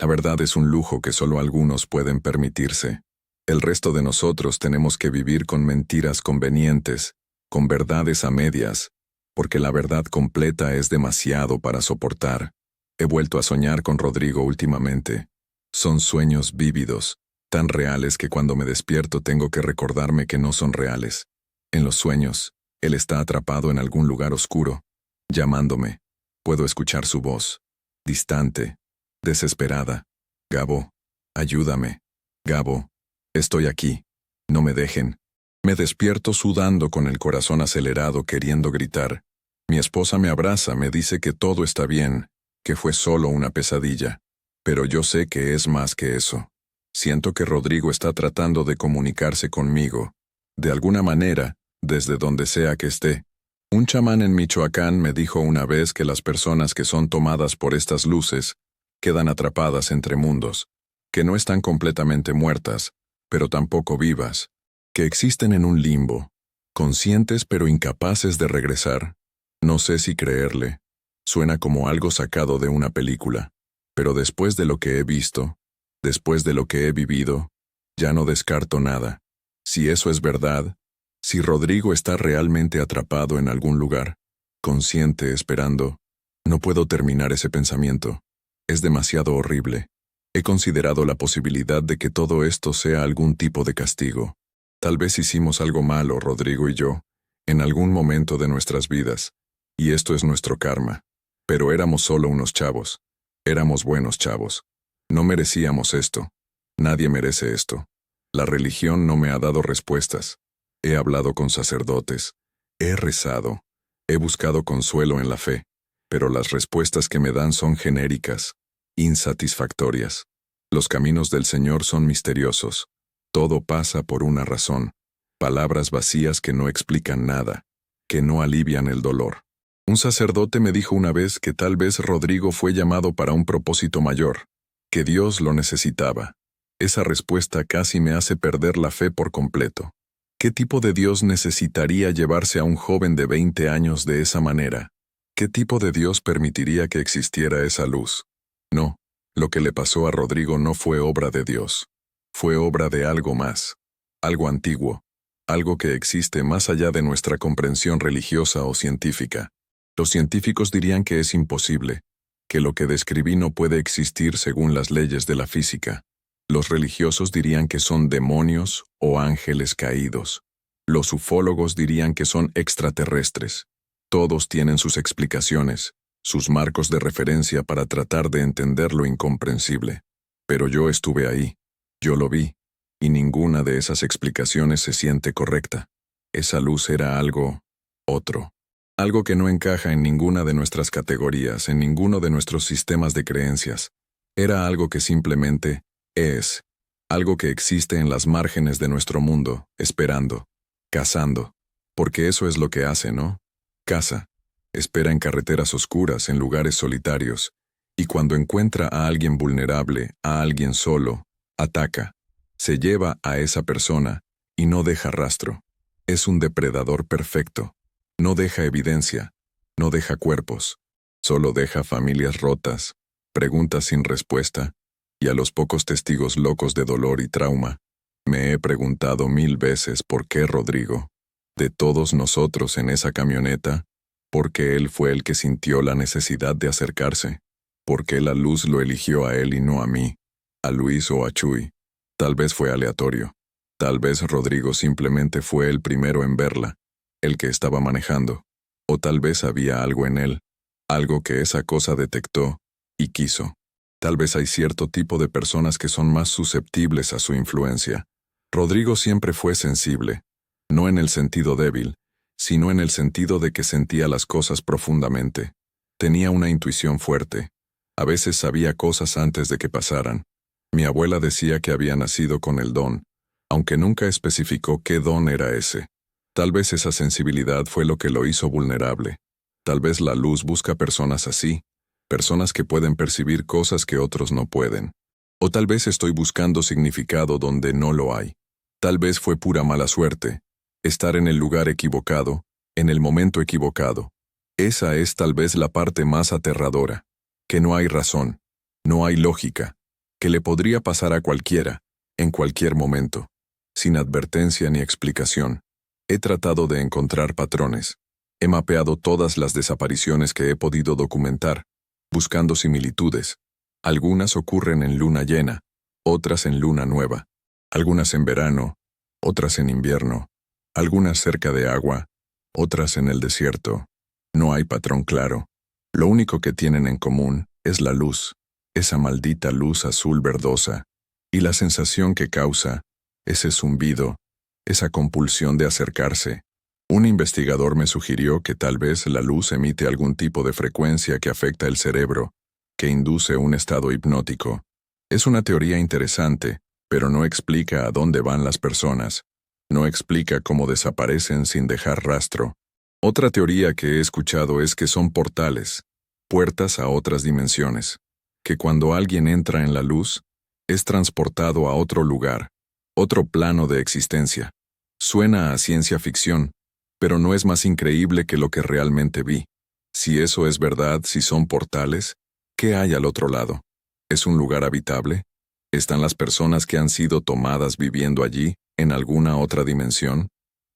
La verdad es un lujo que solo algunos pueden permitirse. El resto de nosotros tenemos que vivir con mentiras convenientes, con verdades a medias, porque la verdad completa es demasiado para soportar. He vuelto a soñar con Rodrigo últimamente. Son sueños vívidos, tan reales que cuando me despierto tengo que recordarme que no son reales. En los sueños, él está atrapado en algún lugar oscuro, llamándome. Puedo escuchar su voz, distante, desesperada. Gabo, ayúdame. Gabo, estoy aquí. No me dejen. Me despierto sudando con el corazón acelerado queriendo gritar. Mi esposa me abraza, me dice que todo está bien, que fue solo una pesadilla. Pero yo sé que es más que eso. Siento que Rodrigo está tratando de comunicarse conmigo, de alguna manera, desde donde sea que esté. Un chamán en Michoacán me dijo una vez que las personas que son tomadas por estas luces quedan atrapadas entre mundos, que no están completamente muertas, pero tampoco vivas, que existen en un limbo, conscientes pero incapaces de regresar. No sé si creerle. Suena como algo sacado de una película, pero después de lo que he visto, después de lo que he vivido, ya no descarto nada. Si eso es verdad, si Rodrigo está realmente atrapado en algún lugar, consciente esperando, no puedo terminar ese pensamiento. Es demasiado horrible. He considerado la posibilidad de que todo esto sea algún tipo de castigo. Tal vez hicimos algo malo, Rodrigo y yo, en algún momento de nuestras vidas, y esto es nuestro karma. Pero éramos solo unos chavos. Éramos buenos chavos. No merecíamos esto. Nadie merece esto. La religión no me ha dado respuestas. He hablado con sacerdotes. He rezado. He buscado consuelo en la fe. Pero las respuestas que me dan son genéricas, insatisfactorias. Los caminos del Señor son misteriosos. Todo pasa por una razón. Palabras vacías que no explican nada, que no alivian el dolor. Un sacerdote me dijo una vez que tal vez Rodrigo fue llamado para un propósito mayor, que Dios lo necesitaba. Esa respuesta casi me hace perder la fe por completo. ¿Qué tipo de Dios necesitaría llevarse a un joven de 20 años de esa manera? ¿Qué tipo de Dios permitiría que existiera esa luz? No, lo que le pasó a Rodrigo no fue obra de Dios. Fue obra de algo más, algo antiguo, algo que existe más allá de nuestra comprensión religiosa o científica. Los científicos dirían que es imposible, que lo que describí no puede existir según las leyes de la física. Los religiosos dirían que son demonios o ángeles caídos. Los ufólogos dirían que son extraterrestres. Todos tienen sus explicaciones, sus marcos de referencia para tratar de entender lo incomprensible. Pero yo estuve ahí, yo lo vi, y ninguna de esas explicaciones se siente correcta. Esa luz era algo otro. Algo que no encaja en ninguna de nuestras categorías, en ninguno de nuestros sistemas de creencias. Era algo que simplemente es. Algo que existe en las márgenes de nuestro mundo, esperando, cazando. Porque eso es lo que hace, ¿no? Caza. Espera en carreteras oscuras, en lugares solitarios. Y cuando encuentra a alguien vulnerable, a alguien solo, ataca. Se lleva a esa persona y no deja rastro. Es un depredador perfecto. No deja evidencia, no deja cuerpos, solo deja familias rotas, preguntas sin respuesta, y a los pocos testigos locos de dolor y trauma. Me he preguntado 1000 veces por qué Rodrigo, de todos nosotros en esa camioneta, por qué él fue el que sintió la necesidad de acercarse, por qué la luz lo eligió a él y no a mí, a Luis o a Chuy. Tal vez fue aleatorio. Tal vez Rodrigo simplemente fue el primero en verla, el que estaba manejando, o tal vez había algo en él, algo que esa cosa detectó y quiso. Tal vez hay cierto tipo de personas que son más susceptibles a su influencia. Rodrigo siempre fue sensible, no en el sentido débil, sino en el sentido de que sentía las cosas profundamente. Tenía una intuición fuerte. A veces sabía cosas antes de que pasaran. Mi abuela decía que había nacido con el don, aunque nunca especificó qué don era ese. Tal vez esa sensibilidad fue lo que lo hizo vulnerable. Tal vez la luz busca personas así, personas que pueden percibir cosas que otros no pueden. O tal vez estoy buscando significado donde no lo hay. Tal vez fue pura mala suerte, estar en el lugar equivocado, en el momento equivocado. Esa es tal vez la parte más aterradora, que no hay razón, no hay lógica, que le podría pasar a cualquiera, en cualquier momento, sin advertencia ni explicación. He tratado de encontrar patrones. He mapeado todas las desapariciones que he podido documentar, buscando similitudes. Algunas ocurren en luna llena, otras en luna nueva, algunas en verano, otras en invierno, algunas cerca de agua, otras en el desierto. No hay patrón claro. Lo único que tienen en común es la luz, esa maldita luz azul verdosa, y la sensación que causa, ese zumbido, esa compulsión de acercarse. Un investigador me sugirió que tal vez la luz emite algún tipo de frecuencia que afecta el cerebro, que induce un estado hipnótico. Es una teoría interesante, pero no explica a dónde van las personas. No explica cómo desaparecen sin dejar rastro. Otra teoría que he escuchado es que son portales, puertas a otras dimensiones, que cuando alguien entra en la luz, es transportado a otro lugar, otro plano de existencia. Suena a ciencia ficción, pero no es más increíble que lo que realmente vi. Si eso es verdad, si son portales, ¿qué hay al otro lado? ¿Es un lugar habitable? ¿Están las personas que han sido tomadas viviendo allí, en alguna otra dimensión?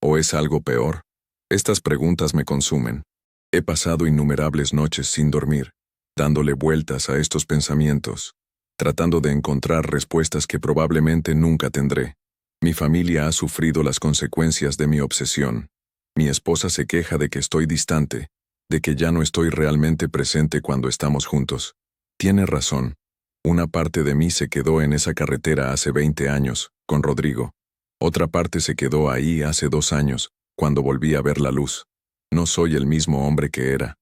¿O es algo peor? Estas preguntas me consumen. He pasado innumerables noches sin dormir, dándole vueltas a estos pensamientos, tratando de encontrar respuestas que probablemente nunca tendré. Mi familia ha sufrido las consecuencias de mi obsesión. Mi esposa se queja de que estoy distante, de que ya no estoy realmente presente cuando estamos juntos. Tiene razón. Una parte de mí se quedó en esa carretera hace 20 años, con Rodrigo. Otra parte se quedó ahí hace 2 años, cuando volví a ver la luz. No soy el mismo hombre que era.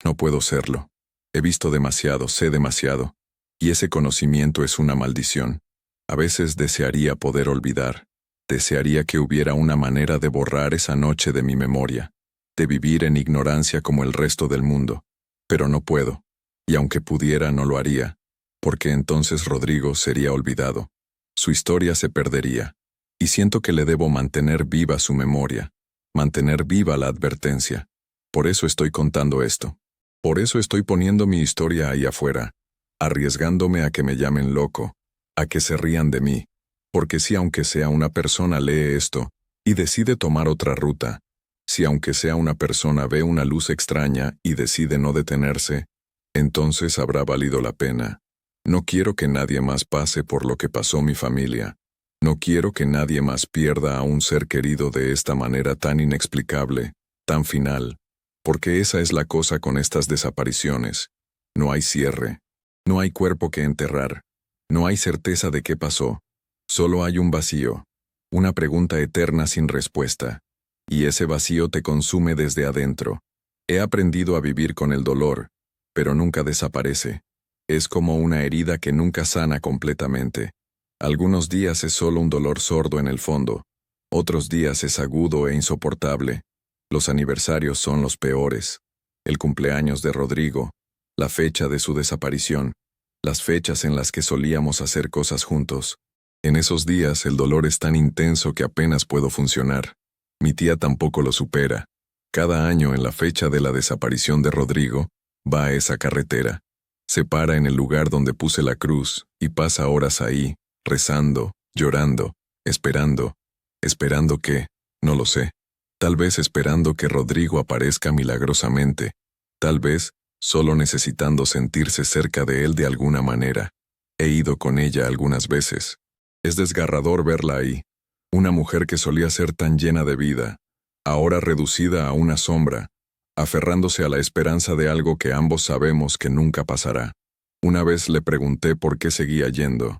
No puedo serlo. He visto demasiado, sé demasiado. Y ese conocimiento es una maldición. A veces desearía poder olvidar. Desearía que hubiera una manera de borrar esa noche de mi memoria, de vivir en ignorancia como el resto del mundo. Pero no puedo. Y aunque pudiera, no lo haría, porque entonces Rodrigo sería olvidado. Su historia se perdería. Y siento que le debo mantener viva su memoria, mantener viva la advertencia. Por eso estoy contando esto. Por eso estoy poniendo mi historia ahí afuera, arriesgándome a que me llamen loco, a que se rían de mí, porque si aunque sea una persona lee esto y decide tomar otra ruta, si aunque sea una persona ve una luz extraña y decide no detenerse, entonces habrá valido la pena. No quiero que nadie más pase por lo que pasó mi familia. No quiero que nadie más pierda a un ser querido de esta manera tan inexplicable, tan final, porque esa es la cosa con estas desapariciones. No hay cierre. No hay cuerpo que enterrar. No hay certeza de qué pasó. Solo hay un vacío. Una pregunta eterna sin respuesta. y ese vacío te consume desde adentro. He aprendido a vivir con el dolor, pero nunca desaparece. Es como una herida que nunca sana completamente. Algunos días es solo un dolor sordo en el fondo, otros días es agudo e insoportable. Los aniversarios son los peores. El cumpleaños de Rodrigo, la fecha de su desaparición, las fechas en las que solíamos hacer cosas juntos. En esos días el dolor es tan intenso que apenas puedo funcionar. Mi tía tampoco lo supera. Cada año en la fecha de la desaparición de Rodrigo, va a esa carretera. Se para en el lugar donde puse la cruz y pasa horas ahí, rezando, llorando, esperando. ¿Esperando qué? No lo sé. Tal vez esperando que Rodrigo aparezca milagrosamente. Tal vez solo necesitando sentirse cerca de él de alguna manera. He ido con ella algunas veces. Es desgarrador verla ahí. Una mujer que solía ser tan llena de vida, ahora reducida a una sombra, aferrándose a la esperanza de algo que ambos sabemos que nunca pasará. Una vez le pregunté por qué seguía yendo.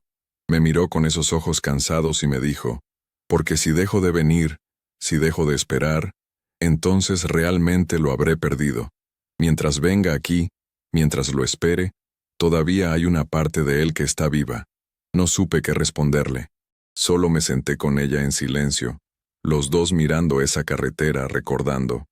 Me miró con esos ojos cansados y me dijo, porque si dejo de venir, si dejo de esperar, entonces realmente lo habré perdido. Mientras venga aquí, mientras lo espere, todavía hay una parte de él que está viva. No supe qué responderle. Solo me senté con ella en silencio, los dos mirando esa carretera, recordando.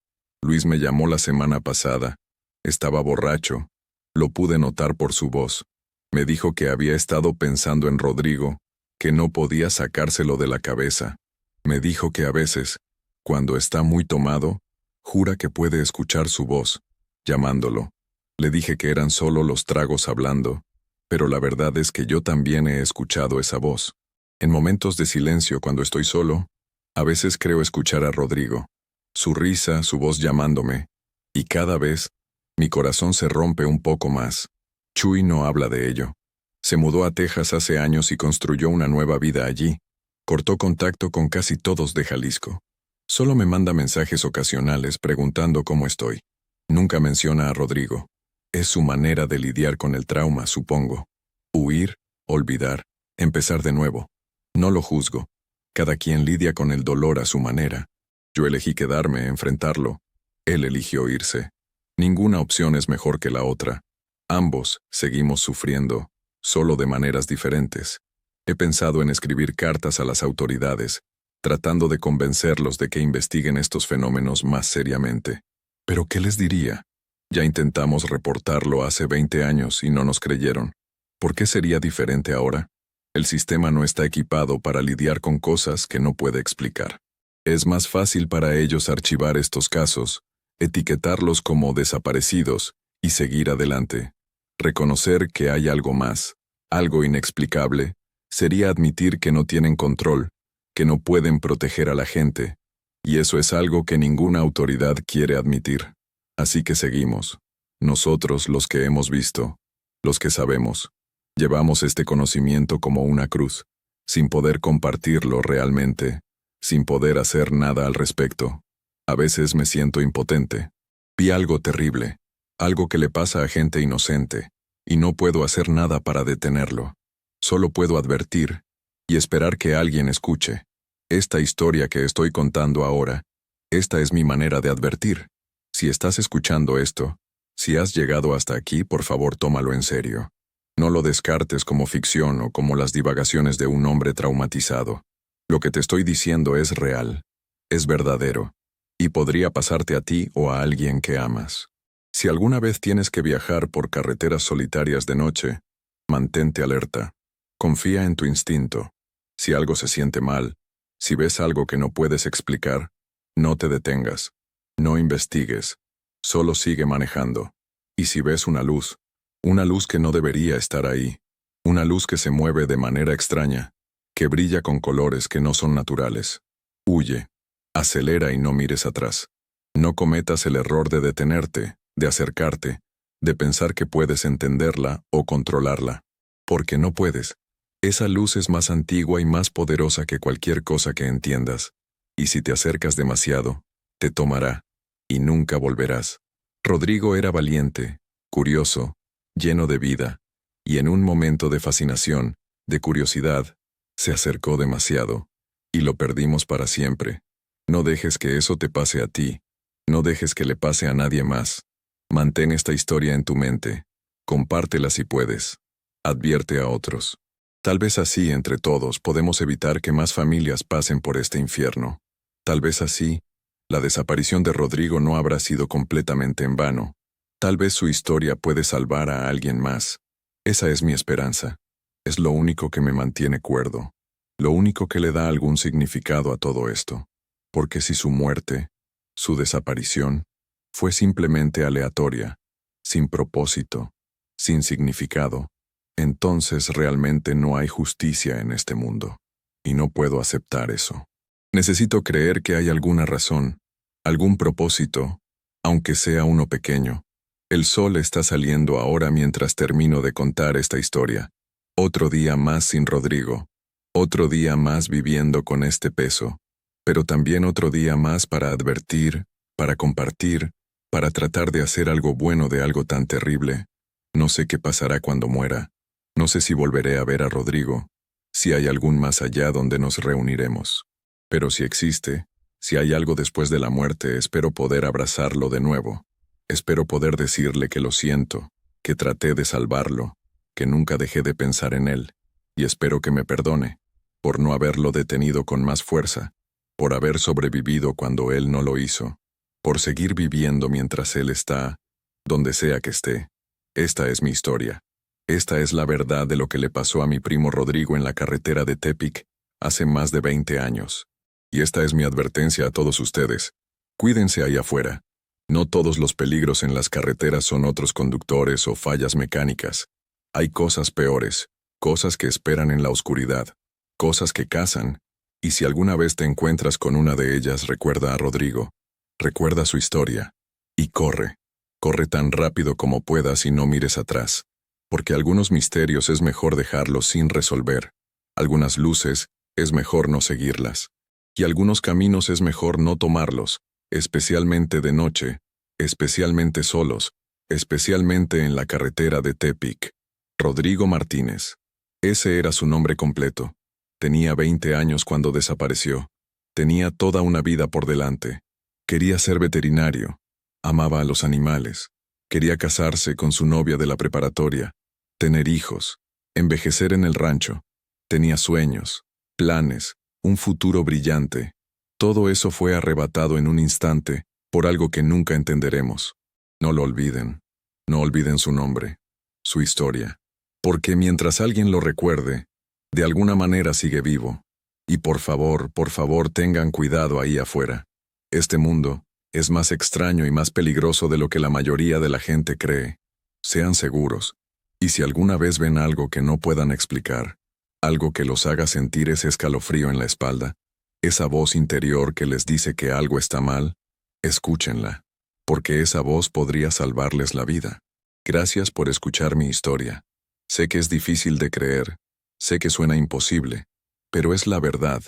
Luis me llamó la semana pasada. Estaba borracho. Lo pude notar por su voz. Me dijo que había estado pensando en Rodrigo, que no podía sacárselo de la cabeza. Me dijo que a veces, cuando está muy tomado, jura que puede escuchar su voz, llamándolo. Le dije que eran solo los tragos hablando, pero la verdad es que yo también he escuchado esa voz. En momentos de silencio cuando estoy solo, a veces creo escuchar a Rodrigo, su risa, su voz llamándome, y cada vez, mi corazón se rompe un poco más. Chuy no habla de ello. Se mudó a Texas hace años y construyó una nueva vida allí. Cortó contacto con casi todos de Jalisco. Solo me manda mensajes ocasionales preguntando cómo estoy. Nunca menciona a Rodrigo. Es su manera de lidiar con el trauma, supongo. Huir, olvidar, empezar de nuevo. No lo juzgo. Cada quien lidia con el dolor a su manera. Yo elegí quedarme, enfrentarlo. Él eligió irse. Ninguna opción es mejor que la otra. Ambos seguimos sufriendo, solo de maneras diferentes. He pensado en escribir cartas a las autoridades, tratando de convencerlos de que investiguen estos fenómenos más seriamente. ¿Pero qué les diría? Ya intentamos reportarlo hace 20 años y no nos creyeron. ¿Por qué sería diferente ahora? El sistema no está equipado para lidiar con cosas que no puede explicar. Es más fácil para ellos archivar estos casos, etiquetarlos como desaparecidos y seguir adelante. Reconocer que hay algo más, algo inexplicable, sería admitir que no tienen control, que no pueden proteger a la gente, y eso es algo que ninguna autoridad quiere admitir. Así que seguimos. Nosotros, los que hemos visto, los que sabemos, llevamos este conocimiento como una cruz, sin poder compartirlo realmente, sin poder hacer nada al respecto. A veces me siento impotente. Vi algo terrible, algo que le pasa a gente inocente, y no puedo hacer nada para detenerlo. Solo puedo advertir y esperar que alguien escuche. Esta historia que estoy contando ahora, esta es mi manera de advertir. Si estás escuchando esto, si has llegado hasta aquí, por favor tómalo en serio. No lo descartes como ficción o como las divagaciones de un hombre traumatizado. Lo que te estoy diciendo es real, es verdadero, y podría pasarte a ti o a alguien que amas. Si alguna vez tienes que viajar por carreteras solitarias de noche, mantente alerta. Confía en tu instinto. Si algo se siente mal, si ves algo que no puedes explicar, no te detengas. No investigues. Solo sigue manejando. Y si ves una luz que no debería estar ahí, una luz que se mueve de manera extraña, que brilla con colores que no son naturales, huye. Acelera y no mires atrás. No cometas el error de detenerte, de acercarte, de pensar que puedes entenderla o controlarla. Porque no puedes. Esa luz es más antigua y más poderosa que cualquier cosa que entiendas. Y si te acercas demasiado, te tomará, y nunca volverás. Rodrigo era valiente, curioso, lleno de vida, y en un momento de fascinación, de curiosidad, se acercó demasiado, y lo perdimos para siempre. No dejes que eso te pase a ti. No dejes que le pase a nadie más. Mantén esta historia en tu mente. Compártela si puedes. Advierte a otros. Tal vez así, entre todos, podemos evitar que más familias pasen por este infierno. Tal vez así, la desaparición de Rodrigo no habrá sido completamente en vano. Tal vez su historia puede salvar a alguien más. Esa es mi esperanza. Es lo único que me mantiene cuerdo. Lo único que le da algún significado a todo esto. Porque si su muerte, su desaparición, fue simplemente aleatoria, sin propósito, sin significado, entonces realmente no hay justicia en este mundo. Y no puedo aceptar eso. Necesito creer que hay alguna razón, algún propósito, aunque sea uno pequeño. El sol está saliendo ahora mientras termino de contar esta historia. Otro día más sin Rodrigo. Otro día más viviendo con este peso. Pero también otro día más para advertir, para compartir, para tratar de hacer algo bueno de algo tan terrible. No sé qué pasará cuando muera. No sé si volveré a ver a Rodrigo, si hay algún más allá donde nos reuniremos. Pero si existe, si hay algo después de la muerte, espero poder abrazarlo de nuevo. Espero poder decirle que lo siento, que traté de salvarlo, que nunca dejé de pensar en él, y espero que me perdone, por no haberlo detenido con más fuerza, por haber sobrevivido cuando él no lo hizo, por seguir viviendo mientras él está, donde sea que esté. Esta es mi historia. Esta es la verdad de lo que le pasó a mi primo Rodrigo en la carretera de Tepic hace más de 20 años. Y esta es mi advertencia a todos ustedes. Cuídense ahí afuera. No todos los peligros en las carreteras son otros conductores o fallas mecánicas. Hay cosas peores, cosas que esperan en la oscuridad, cosas que cazan. Y si alguna vez te encuentras con una de ellas, recuerda a Rodrigo. Recuerda su historia. Y corre. Corre tan rápido como puedas y no mires atrás. Porque algunos misterios es mejor dejarlos sin resolver. Algunas luces es mejor no seguirlas. Y algunos caminos es mejor no tomarlos, especialmente de noche, especialmente solos, especialmente en la carretera de Tepic. Rodrigo Martínez. Ese era su nombre completo. Tenía 20 años cuando desapareció. Tenía toda una vida por delante. Quería ser veterinario. Amaba a los animales. Quería casarse con su novia de la preparatoria. Tener hijos. Envejecer en el rancho. Tenía sueños, planes, un futuro brillante. Todo eso fue arrebatado en un instante por algo que nunca entenderemos. No lo olviden. No olviden su nombre, su historia. Porque mientras alguien lo recuerde, de alguna manera sigue vivo. Y por favor, tengan cuidado ahí afuera. Este mundo es más extraño y más peligroso de lo que la mayoría de la gente cree. Sean seguros. Y si alguna vez ven algo que no puedan explicar, algo que los haga sentir ese escalofrío en la espalda, esa voz interior que les dice que algo está mal, escúchenla, porque esa voz podría salvarles la vida. Gracias por escuchar mi historia. Sé que es difícil de creer, sé que suena imposible, pero es la verdad,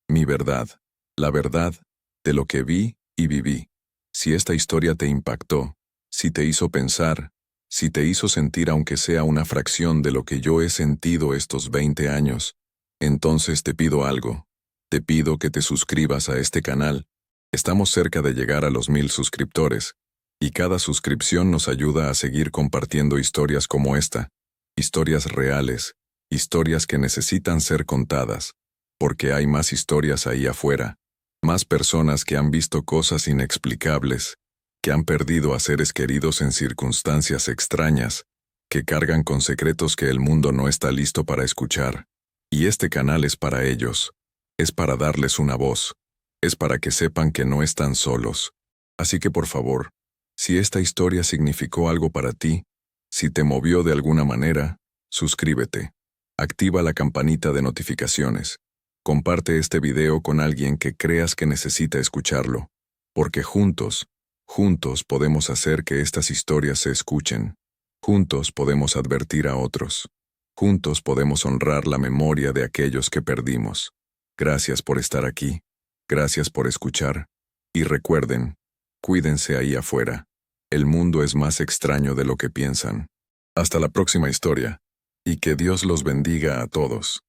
mi verdad, la verdad de lo que vi y viví. Si esta historia te impactó, si te hizo pensar, si te hizo sentir aunque sea una fracción de lo que yo he sentido estos 20 años, entonces te pido algo. Te pido que te suscribas a este canal. Estamos cerca de llegar a los 1000 suscriptores, y cada suscripción nos ayuda a seguir compartiendo historias como esta, historias reales, historias que necesitan ser contadas, porque hay más historias ahí afuera, más personas que han visto cosas inexplicables, que han perdido a seres queridos en circunstancias extrañas, que cargan con secretos que el mundo no está listo para escuchar. Y este canal es para ellos. Es para darles una voz. Es para que sepan que no están solos. Así que por favor, si esta historia significó algo para ti, si te movió de alguna manera, suscríbete. Activa la campanita de notificaciones. Comparte este video con alguien que creas que necesita escucharlo. Porque juntos podemos hacer que estas historias se escuchen. Juntos podemos advertir a otros. Juntos podemos honrar la memoria de aquellos que perdimos. Gracias por estar aquí. Gracias por escuchar. Y recuerden, cuídense ahí afuera. El mundo es más extraño de lo que piensan. Hasta la próxima historia. Y que Dios los bendiga a todos.